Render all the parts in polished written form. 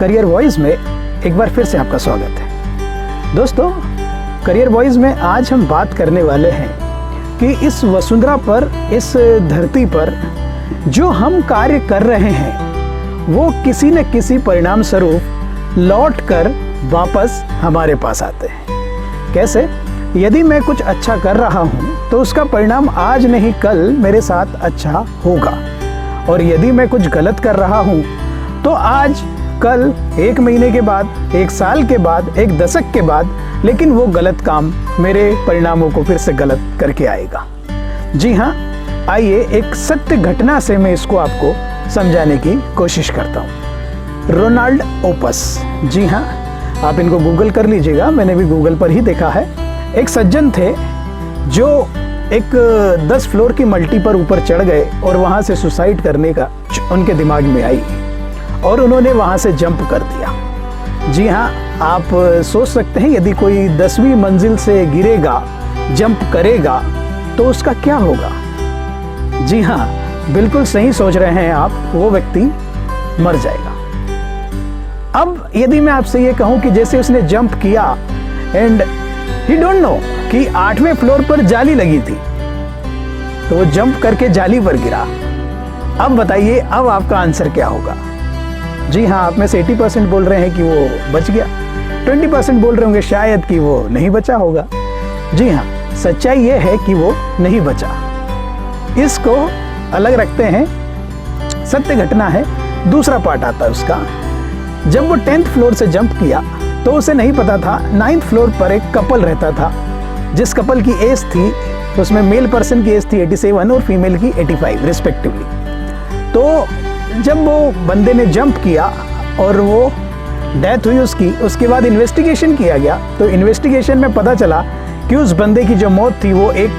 Career voice में एक बार फिर से आपका स्वागत है। दोस्तों, करियर वॉइस में आज हम बात करने वाले हैं कि इस वसुंधरा पर, इस धरती पर जो हम कार्य कर रहे हैं वो किसी न किसी परिणाम स्वरूप लौट कर वापस हमारे पास आते हैं। कैसे? यदि मैं कुछ अच्छा कर रहा हूँ तो उसका परिणाम आज नहीं कल मेरे साथ अच्छा होगा, और यदि मैं कुछ गलत कर रहा हूँ तो आज कल, एक महीने के बाद, एक साल के बाद, एक दशक के बाद, लेकिन वो गलत काम मेरे परिणामों को फिर से गलत करके आएगा। जी हाँ, आइए एक सत्य घटना से मैं इसको आपको समझाने की कोशिश करता हूँ। रोनाल्ड ओपस, जी हाँ, आप इनको गूगल कर लीजिएगा, मैंने भी गूगल पर ही देखा है। एक सज्जन थे जो एक 10 फ्लोर की मल्टी पर ऊपर चढ़ गए और वहाँ से सुसाइड करने का उनके दिमाग में आई और उन्होंने वहाँ से जंप कर दिया। जी हाँ, आप सोच सकते हैं यदि कोई 10वीं मंजिल से गिरेगा, जंप करेगा तो उसका क्या होगा? जी हाँ, बिल्कुल सही सोच रहे हैं आप, वो व्यक्ति मर जाएगा। अब यदि मैं आपसे ये कहूँ कि जैसे उसने जंप किया एंड ही डोंट नो कि 8वें फ्लोर पर जाली लगी थी, तो वो जंप करके जाली पर गिरा। अब बताइए, अब आपका आंसर क्या होगा? जी हाँ, आप में से 80% बोल रहे हैं कि वो बच गया, 20% बोल रहे होंगे शायद कि वो नहीं बचा होगा। जी हाँ, सच्चाई ये है कि वो नहीं बचा। इसको अलग रखते हैं, सत्य घटना है। दूसरा पार्ट आता है उसका। जब वो 10th फ्लोर से जंप किया तो उसे नहीं पता था 9th फ्लोर पर एक कपल रहता था, जिस कपल की एज थी, तो उसमें मेल पर्सन की एज थी 87 और फीमेल की 85 रिस्पेक्टिवली। तो जब वो बंदे ने जंप किया और वो डेथ हुई उसकी, उसके बाद इन्वेस्टिगेशन किया गया तो इन्वेस्टिगेशन में पता चला कि उस बंदे की जो मौत थी वो एक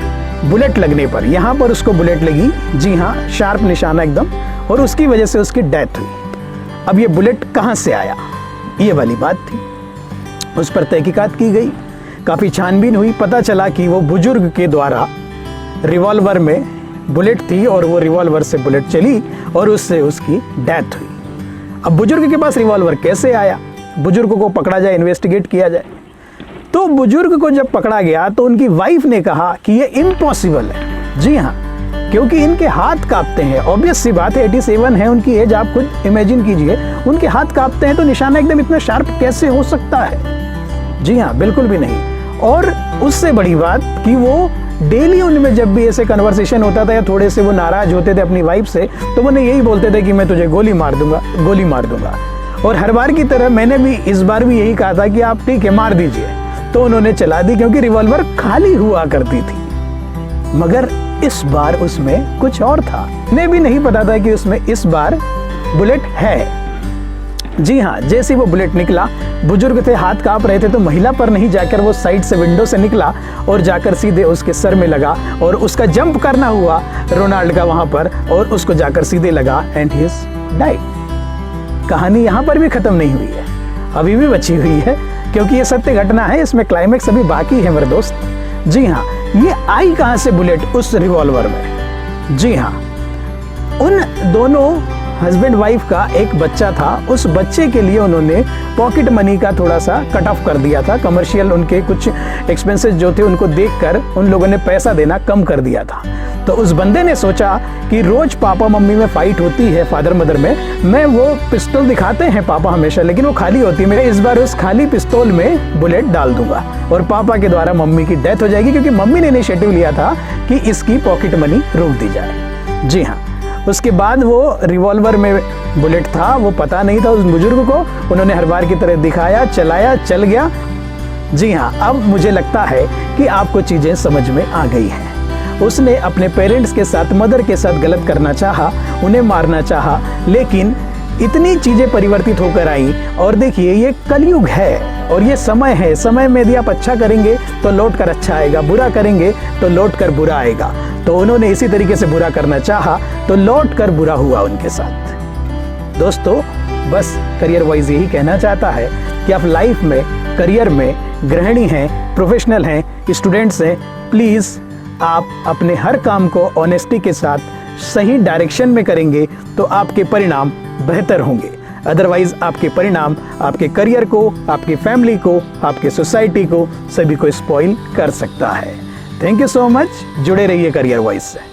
बुलेट लगने पर, यहाँ पर उसको बुलेट लगी, जी हाँ, शार्प निशाना एकदम, और उसकी वजह से उसकी डेथ हुई। अब ये बुलेट कहाँ से आया, ये वाली बात थी। उस पर तहकीकात की गई, काफ़ी छानबीन हुई, पता चला कि वो बुजुर्ग के द्वारा रिवॉल्वर में बुलेट थी और वो रिवॉल्वर से बुलेट चली और उससे उसकी डेथ हुई। अब बुजुर्ग के पास रिवॉल्वर कैसे आया? बुजुर्ग को पकड़ा जाए, इन्वेस्टिगेट किया जाए। तो बुजुर्ग को जब पकड़ा गया तो उनकी वाइफ ने कहा कि ये इम्पॉसिबल है। जी हाँ, क्योंकि इनके हाथ कांपते हैं। ऑब्वियस सी बात है, 87 है उनकी एज, आप खुद इमेजिन कीजिए, उनके हाथ कांपते हैं तो निशाना एकदम इतना शार्प कैसे हो सकता है? जी हाँ, बिल्कुल भी नहीं। और उससे बड़ी बात कि वो डेली उनमें जब भी ऐसे कन्वर्सेशन होता था या थोड़े से वो नाराज होते थे अपनी वाइफ से, तो वो यही बोलते थे कि मैं तुझे गोली मार दूंगा, गोली मार दूंगा। और हर बार की तरह मैंने भी इस बार भी यही कहा था कि आप ठीक है, मार दीजिए, तो उन्होंने चला दी, क्योंकि रिवॉल्वर खाली हुआ करती थी। मगर इस बार उसमें कुछ और था, उन्हें भी नहीं पता था कि उसमें इस बार बुलेट है। जी हाँ, जैसे वो बुलेट निकला, बुजुर्ग थे, हाथ कांप रहे थे, तो महिला पर नहीं जाकर वो साइड से विंडो से निकला और जाकर सीधे उसके सर में लगा और उसका जंप करना हुआ रोनाल्ड का वहां पर, और उसको जाकर सीधे लगा एंड ही इज डाइड। कहानी यहाँ पर भी खत्म नहीं हुई है, अभी भी बची हुई है, क्योंकि ये सत्य घटना है, इसमें क्लाइमेक्स अभी बाकी है मेरे दोस्त। जी हाँ, ये आई कहाँ से बुलेट उस रिवॉल्वर में? जी हाँ, उन दोनों हस्बैंड वाइफ का एक बच्चा था, उस बच्चे के लिए उन्होंने पॉकेट मनी का थोड़ा सा कट ऑफ कर दिया था। कमर्शियल उनके कुछ एक्सपेंसेस जो थे उनको देखकर उन लोगों ने पैसा देना कम कर दिया था। तो उस बंदे ने सोचा कि रोज पापा मम्मी में फाइट होती है, फादर मदर में, मैं वो पिस्तौल दिखाते हैं पापा हमेशा, लेकिन वो खाली होती है, मैं इस बार उस खाली पिस्तौल में बुलेट डाल दूंगा और पापा के द्वारा मम्मी की डेथ हो जाएगी, क्योंकि मम्मी ने इनिशिएटिव लिया था कि इसकी पॉकेट मनी रोक दी जाए। जी हाँ, उसके बाद वो रिवॉल्वर में बुलेट था, वो पता नहीं था उस बुजुर्ग को, उन्होंने हर बार की तरह दिखाया, चलाया, चल गया। जी हाँ, अब मुझे लगता है कि आपको चीज़ें समझ में आ गई हैं। उसने अपने पेरेंट्स के साथ, मदर के साथ गलत करना चाहा, उन्हें मारना चाहा, लेकिन इतनी चीज़ें परिवर्तित होकर आई। और देखिए, ये कलयुग है और ये समय है, समय में यदि आप अच्छा करेंगे तो लौट कर अच्छा आएगा, बुरा करेंगे तो लौट कर बुरा आएगा। तो उन्होंने इसी तरीके से बुरा करना चाहा तो लौट कर बुरा हुआ उनके साथ। दोस्तों, बस करियर वाइज यही कहना चाहता है कि आप लाइफ में, करियर में, गृहिणी हैं, प्रोफेशनल हैं, स्टूडेंट्स हैं, प्लीज़ आप अपने हर काम को ऑनेस्टी के साथ सही डायरेक्शन में करेंगे तो आपके परिणाम बेहतर होंगे। अदरवाइज आपके परिणाम आपके करियर को, आपकी फैमिली को, आपके सोसाइटी को, सभी को स्पॉइल कर सकता है। Thank you so much. जुड़े रहिए करियर वॉइस से।